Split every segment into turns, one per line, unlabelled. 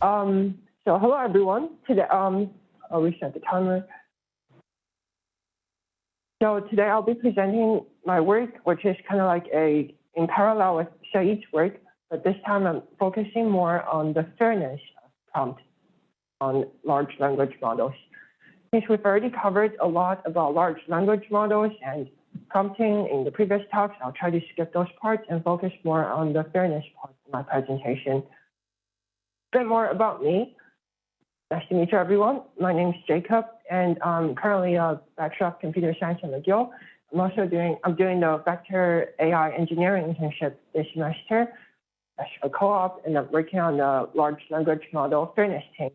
So hello everyone. Today, I'll reset the timer. So today I'll be presenting my work, which is kind of like in parallel with Saeed's work, but this time I'm focusing more on the fairness of prompt on large language models. Since we've already covered a lot about large language models and prompting in the previous talks, I'll try to skip those parts and focus more on the fairness part of my presentation. A bit more about me. Nice to meet you, everyone. My name is Jacob, and I'm currently a Bachelor of Computer Science at McGill. I'm doing the Vector AI Engineering internship this semester as a co-op, and I'm working on the large language model fairness team.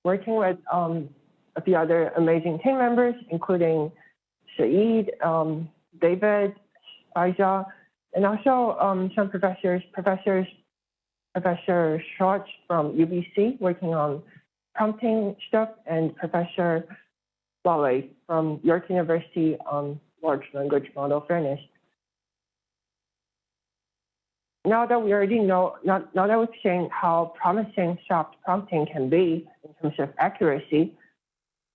Working with a few other amazing team members, including Saeed, David, Faiza, and also some professors. Professor Schwartz from UBC working on prompting stuff, and Professor Lale from York University on large language model fairness. Now that we already know, now that we've seen how promising soft prompting can be in terms of accuracy,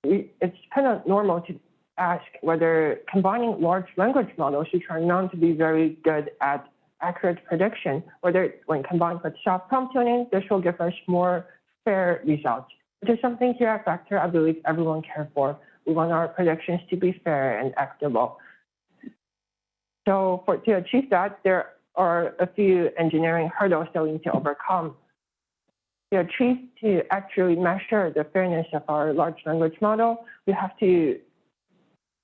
it's kind of normal to ask whether combining large language models, which are known to be very good at accurate prediction, whether when combined with soft prompt tuning, this will give us more fair results, which is something here at Vector I believe everyone cares for. We want our predictions to be fair and equitable. So to achieve that, there are a few engineering hurdles that we need to overcome. To actually measure the fairness of our large language model, we have to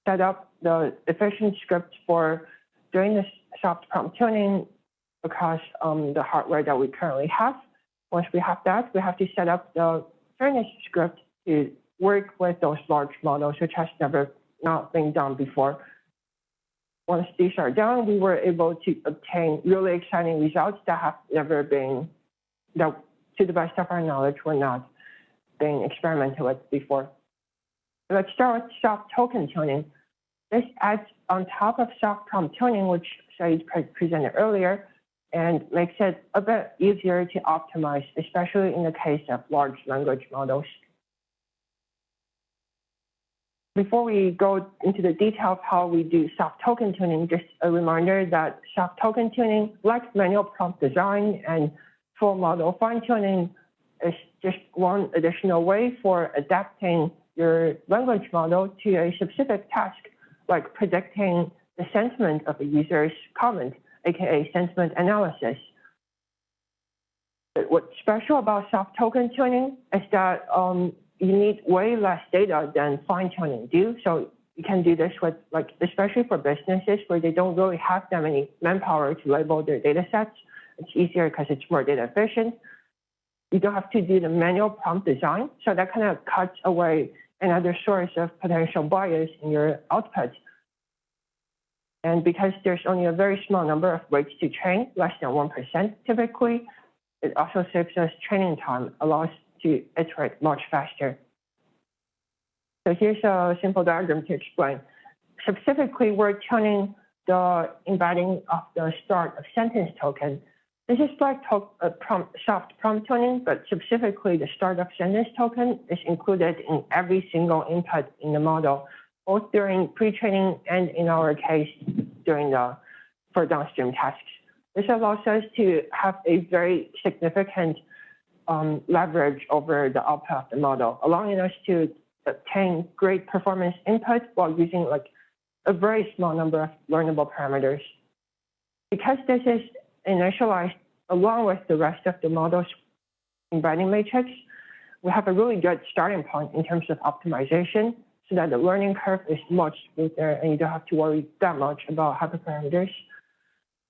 set up the efficient script for doing this soft prompt tuning across the hardware that we currently have. Once we have that, we have to set up the fairness script to work with those large models, which has never not been done before. Once these are done, we were able to obtain really exciting results that have never been, that to the best of our knowledge, were not being experimented with before. Let's start with SelfToken tuning. This adds on top of soft prompt tuning, which Saeed presented earlier, and makes it a bit easier to optimize, especially in the case of large language models. Before we go into the detail of how we do SelfToken tuning, just a reminder that SelfToken tuning, like manual prompt design and full model fine-tuning, is just one additional way for adapting your language model to a specific task, like predicting the sentiment of a user's comment, aka sentiment analysis. But what's special about SelfToken tuning is that you need way less data than fine-tuning do. So you can do this with, especially for businesses where they don't really have that many manpower to label their data sets. It's easier because it's more data efficient. You don't have to do the manual prompt design. So that kind of cuts away another source of potential bias in your output. And because there's only a very small number of weights to train, less than 1% typically, it also saves us training time, allows us to iterate much faster. So here's a simple diagram to explain. Specifically, we're tuning the embedding of the start of sentence token. This is like soft prompt tuning, but specifically the start of sentence token is included in every single input in the model, both during pre-training and in our case, for downstream tasks. This allows us to have a very significant leverage over the output of the model, allowing us to obtain great performance input while using a very small number of learnable parameters. Because this is initialized along with the rest of the model's embedding matrix, we have a really good starting point in terms of optimization, so that the learning curve is much smoother and you don't have to worry that much about hyperparameters.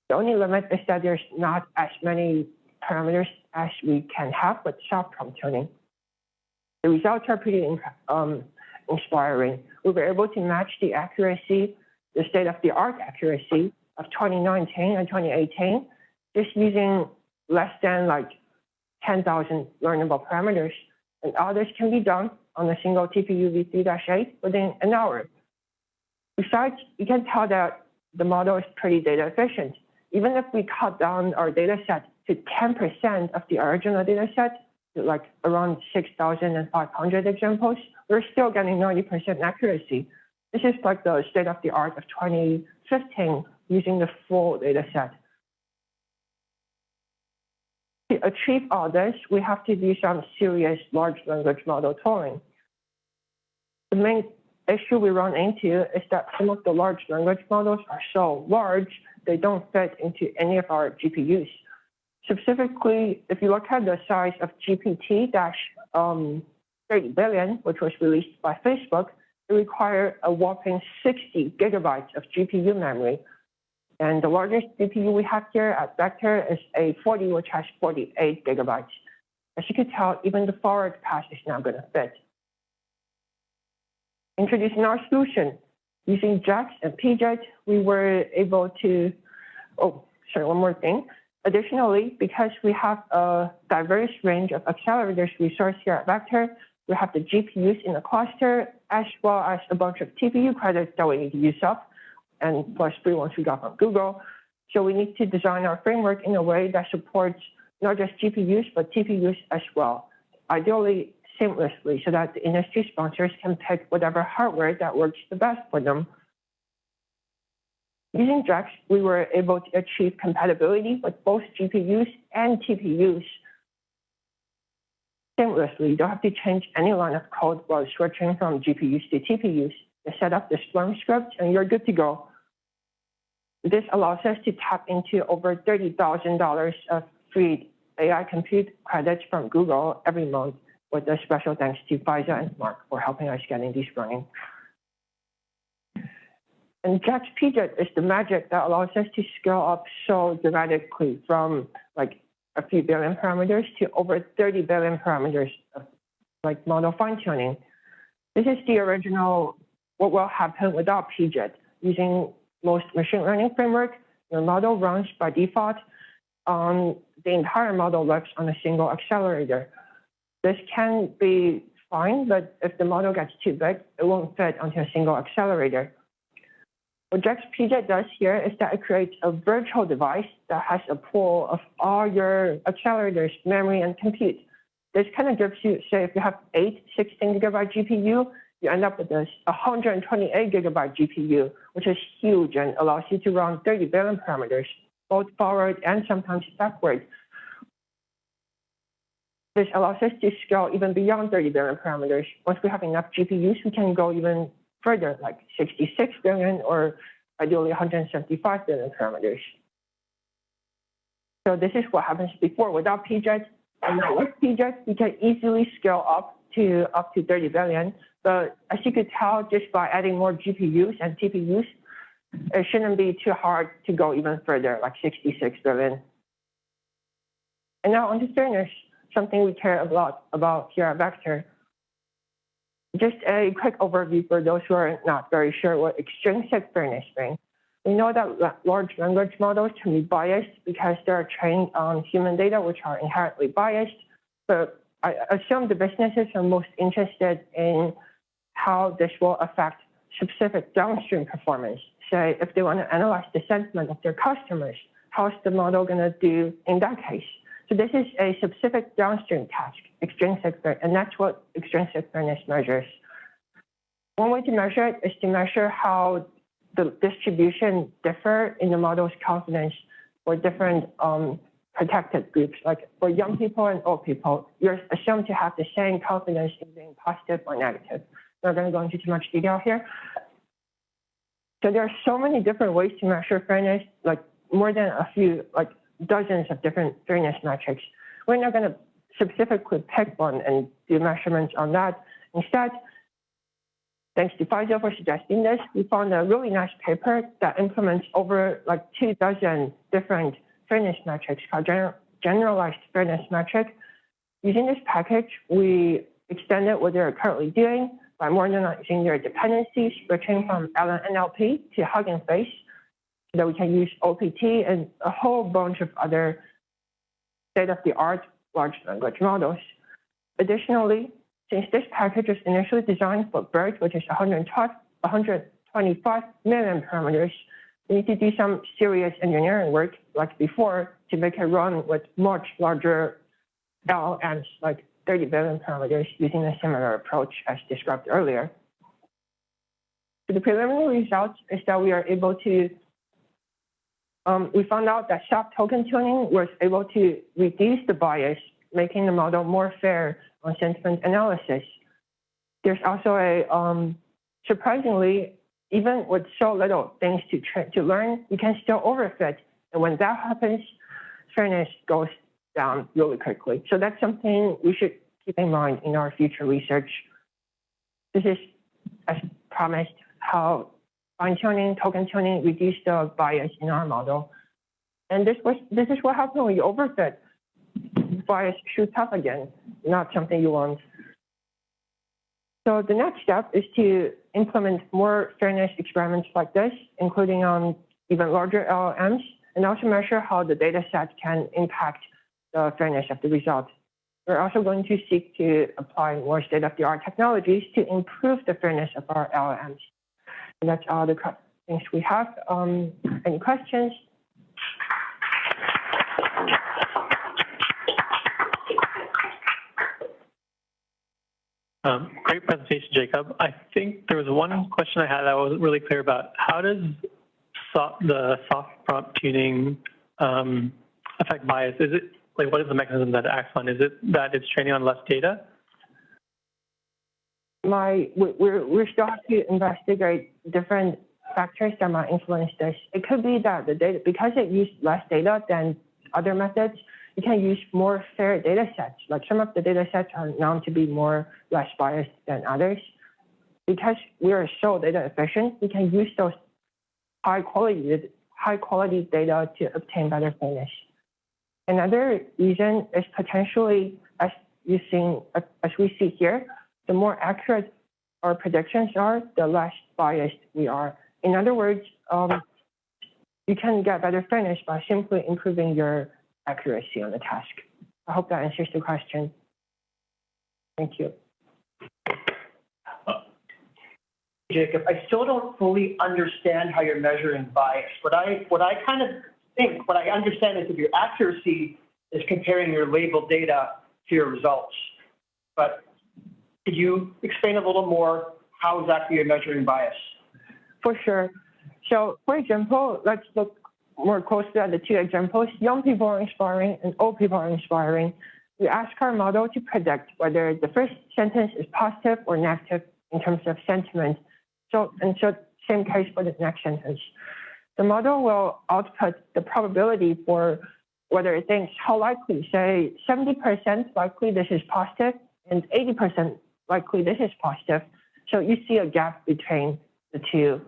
The only limit is that there's not as many parameters as we can have with soft prompt tuning. The results are pretty inspiring. We were able to match the accuracy, the state-of-the-art accuracy of 2019 and 2018, just using less than 10,000 learnable parameters. And all this can be done on a single TPU v3-8 within an hour. Besides, you can tell that the model is pretty data efficient. Even if we cut down our data set to 10% of the original data set, to like around 6,500 examples, we're still getting 90% accuracy. This is like the state of the art of 2015 using the full data set. To achieve all this, we have to do some serious large language model tooling. The main issue we run into is that some of the large language models are so large, they don't fit into any of our GPUs. Specifically, if you look at the size of GPT-30 billion, which was released by Facebook, it requires a whopping 60 gigabytes of GPU memory. And the largest GPU we have here at Vector is A40, which has 48 gigabytes. As you can tell, even the forward pass is not going to fit. Introducing our solution, using JAX and PJET, we were able to, one more thing. Additionally, because we have a diverse range of accelerators resource here at Vector, we have the GPUs in the cluster, as well as a bunch of TPU credits that we need to use up, and plus free ones we got from Google. So we need to design our framework in a way that supports not just GPUs, but TPUs as well, ideally seamlessly, so that the industry sponsors can pick whatever hardware that works the best for them. Using JAX, we were able to achieve compatibility with both GPUs and TPUs seamlessly. You don't have to change any line of code while switching from GPUs to TPUs. You set up the Slurm script and you're good to go. This allows us to tap into over $30,000 of free AI compute credits from Google every month, with a special thanks to Faiza and Mark for helping us getting these running. And JAX PJET is the magic that allows us to scale up so dramatically from like a few billion parameters to over 30 billion parameters of like model fine-tuning. This is the original, what will happen without PJET. Using most machine learning framework, your model runs by default on the entire model lives on a single accelerator. This can be fine, but if the model gets too big, it won't fit onto a single accelerator. What JAX PJET does here is that it creates a virtual device that has a pool of all your accelerators, memory, and compute. This kind of gives you, say, if you have 8 16-gigabyte GPU, you end up with this 128 gigabyte GPU, which is huge and allows you to run 30 billion parameters, both forward and sometimes backward. This allows us to scale even beyond 30 billion parameters. Once we have enough GPUs, we can go even further, like 66 billion or ideally 175 billion parameters. So this is what happens before without PJET. And now with PJET, we can easily scale up to 30 billion. But as you could tell, just by adding more GPUs and TPUs, it shouldn't be too hard to go even further, like 66 billion. And now on to fairness, something we care a lot about here at Vector. Just a quick overview for those who are not very sure what extrinsic fairness means. We know that large language models can be biased because they're trained on human data, which are inherently biased. But I assume the businesses are most interested in how this will affect specific downstream performance. Say, if they want to analyze the sentiment of their customers, how's the model going to do in that case? So this is a specific downstream task, extrinsic fairness, and that's what extrinsic fairness measures. One way to measure it is to measure how the distribution differ in the model's confidence for different protected groups. Like for young people and old people, you're assumed to have the same confidence in being positive or negative. We're not going to go into too much detail here. So there are so many different ways to measure fairness, like more than a few, like dozens of different fairness metrics. We're not going to specifically pick one and do measurements on that. Instead, thanks to Faiza for suggesting this, we found a really nice paper that implements over like 24 different fairness metrics called generalized fairness metric. Using this package, we extended what they're currently doing by modernizing their dependencies, switching from NLP to Hugging Face, so that we can use OPT and a whole bunch of other state-of-the-art large language models. Additionally, since this package was initially designed for BERT, which is 125 million parameters, We need to do some serious engineering work like before to make it run with much larger LLMs, like 30 billion parameters, using a similar approach as described earlier. So the preliminary results is that we are able to, we found out that SelfToken Tuning was able to reduce the bias, making the model more fair on sentiment analysis. There's also a, surprisingly, even with so little things to learn, you can still overfit. And when that happens, fairness goes down really quickly. So that's something we should keep in mind in our future research. This is, as promised, how fine-tuning, token tuning reduce the bias in our model. And this is what happens when you overfit. Bias shoots up again, not something you want. So the next step is to implement more fairness experiments like this, including on even larger LLMs, and also measure how the data set can impact the fairness of the result. We're also going to seek to apply more state-of-the-art technologies to improve the fairness of our LLMs. And that's all the things we have. Any questions?
Great presentation, Jacob. I think there was one question I had that I wasn't really clear about. How does the soft prompt tuning affect bias? Is it like, what is the mechanism that it acts on? Is it that it's training on less data?
We still have to investigate different factors that might influence this. It could be that the data, because it used less data than other methods, you can use more fair data sets. Like some of the data sets are known to be less biased than others. Because we are so data efficient, we can use those high quality data to obtain better fairness. Another reason is potentially, as we see here, the more accurate our predictions are, the less biased we are. In other words, you can get better fairness by simply improving your accuracy on the task. I hope that answers the question. Thank you.
Jacob, I still don't fully understand how you're measuring bias. What I kind of think, what I understand is if your accuracy is comparing your labeled data to your results. But could you explain a little more how exactly you're measuring bias?
For sure. So, for example, let's look more closely at the two examples. Young people are inspiring and old people are inspiring. We ask our model to predict whether the first sentence is positive or negative in terms of sentiment. So same case for the next sentence. The model will output the probability for whether it thinks how likely, say 70% likely this is positive and 80% likely this is positive. So you see a gap between the two.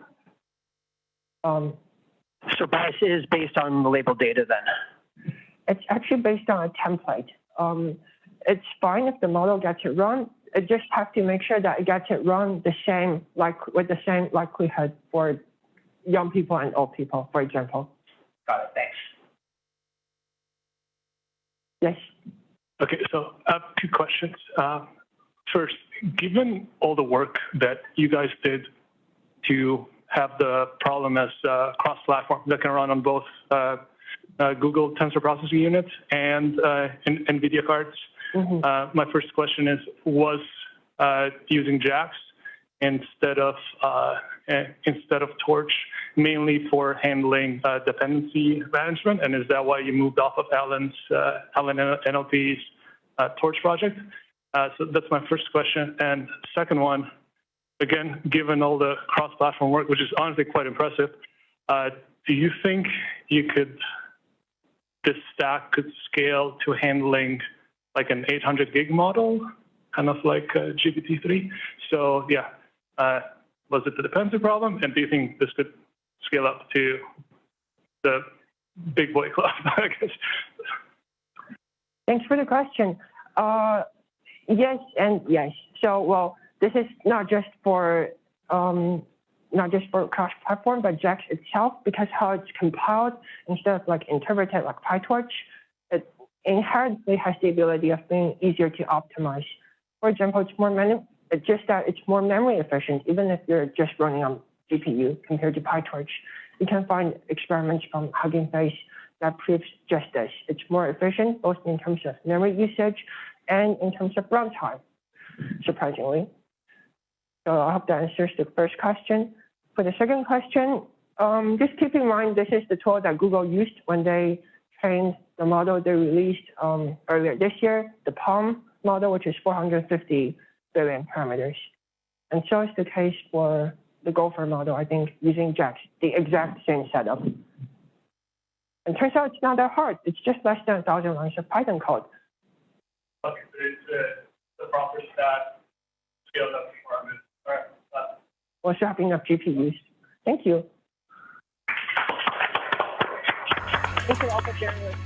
So bias is based on the labeled data then?
It's actually based on a template. It's fine if the model gets it wrong. It just has to make sure that it gets it wrong with the same likelihood for young people and old people, for example.
Got it, thanks.
Yes.
Okay, so I have two questions. First, given all the work that you guys did to have the problem as cross-platform that can run on both Google Tensor Processing Units and NVIDIA cards, my first question is, was using JAX instead of Torch mainly for handling dependency management, and is that why you moved off of Allen NLP's Torch project? So that's my first question. And second one, again, given all the cross-platform work, which is honestly quite impressive, do you think this stack could scale to handling like an 800 gig model, kind of like GPT-3? So yeah, was it the dependency problem? And do you think this could scale up to the big boy club, I guess?
Thanks for the question. Yes and yes. So, well, this is not just for cross-platform, but JAX itself, because how it's compiled instead of like interpreted like PyTorch, it inherently has the ability of being easier to optimize. For example, it's just that it's more memory efficient, even if you're just running on GPU compared to PyTorch. you can find experiments from Hugging Face that proves just this. It's more efficient, both in terms of memory usage and in terms of runtime, surprisingly. So I hope that answers the first question. For the second question, just keep in mind this is the tool that Google used when they trained the model they released earlier this year, the PaLM model, which is 450 billion parameters. And so is the case for the Gopher model, I think, using JAX, the exact same setup. And turns out it's not that hard. It's just less than 1,000 lines of Python code.
Okay, but it's the proper stat, scaled up performance. All right.
Also have enough GPUs. Thank you. Thank you all for sharing this.